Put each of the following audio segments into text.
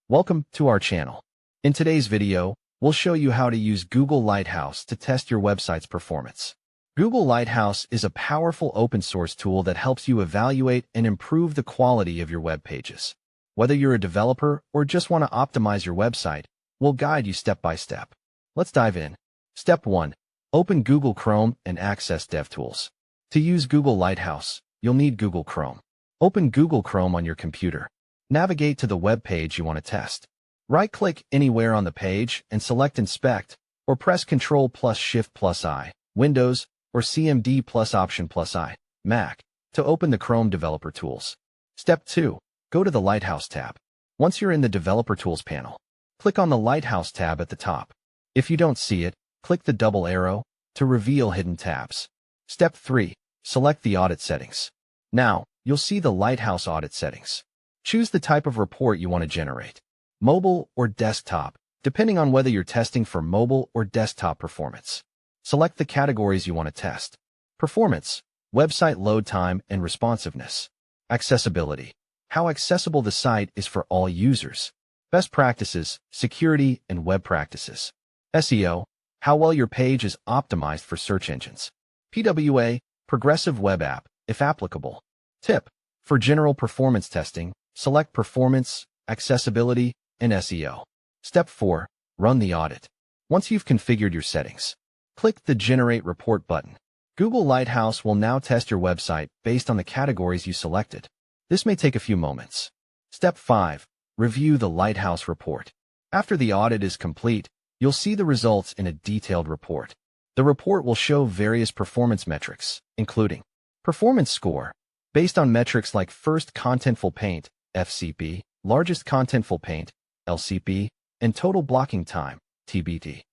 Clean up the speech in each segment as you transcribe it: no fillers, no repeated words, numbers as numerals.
Welcome to our channel. In today's video, we'll show you how to use Google Lighthouse to test your website's performance. Google Lighthouse is a powerful open-source tool that helps you evaluate and improve the quality of your web pages. Whether you're a developer or just want to optimize your website, we'll guide you step by step. Let's dive in. Step 1. Open Google Chrome and access DevTools. To use Google Lighthouse, you'll need Google Chrome. Open Google Chrome on your computer. Navigate to the web page you want to test. Right-click anywhere on the page and select Inspect, or press Ctrl+Shift+I, Windows, or CMD+Option+I, Mac, to open the Chrome Developer Tools. Step 2. Go to the Lighthouse tab. Once you're in the Developer Tools panel, click on the Lighthouse tab at the top. If you don't see it, click the double arrow to reveal hidden tabs. Step 3. Select the audit settings. Now, you'll see the Lighthouse audit settings. Choose the type of report you want to generate, mobile or desktop, depending on whether you're testing for mobile or desktop performance. Select the categories you want to test. Performance, website load time and responsiveness. Accessibility, how accessible the site is for all users. Best practices, security and web practices. SEO, how well your page is optimized for search engines. PWA, progressive web app, if applicable. Tip, for general performance testing, select Performance, Accessibility, and SEO. Step 4. Run the audit. Once you've configured your settings, click the Generate Report button. Google Lighthouse will now test your website based on the categories you selected. This may take a few moments. Step 5. Review the Lighthouse report. After the audit is complete, you'll see the results in a detailed report. The report will show various performance metrics, including performance score, based on metrics like first contentful paint, FCP, largest contentful paint, LCP, and total blocking time, TBT.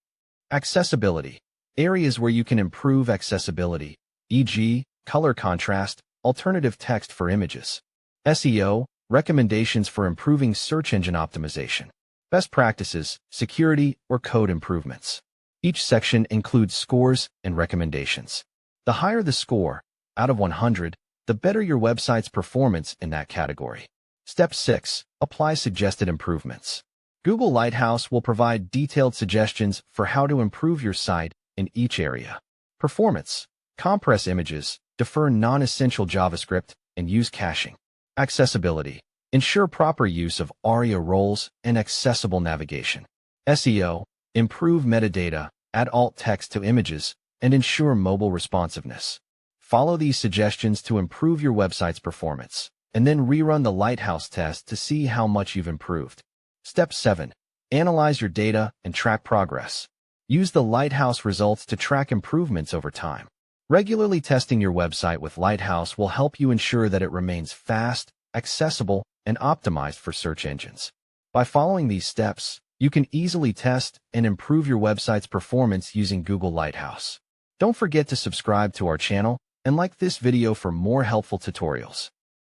Accessibility, areas where you can improve accessibility, e.g., color contrast, alternative text for images. SEO, recommendations for improving search engine optimization. Best practices, security, or code improvements. Each section includes scores and recommendations. The higher the score, out of 100, the better your website's performance in that category. Step 6. Apply suggested improvements. Google Lighthouse will provide detailed suggestions for how to improve your site in each area. Performance. Compress images, defer non-essential JavaScript, and use caching. Accessibility. Ensure proper use of ARIA roles and accessible navigation. SEO. Improve metadata, add alt text to images, and ensure mobile responsiveness. Follow these suggestions to improve your website's performance, and then rerun the Lighthouse test to see how much you've improved. Step 7. Analyze your data and track progress. Use the Lighthouse results to track improvements over time. Regularly testing your website with Lighthouse will help you ensure that it remains fast, accessible, and optimized for search engines. By following these steps, you can easily test and improve your website's performance using Google Lighthouse. Don't forget to subscribe to our channel and like this video for more helpful tutorials.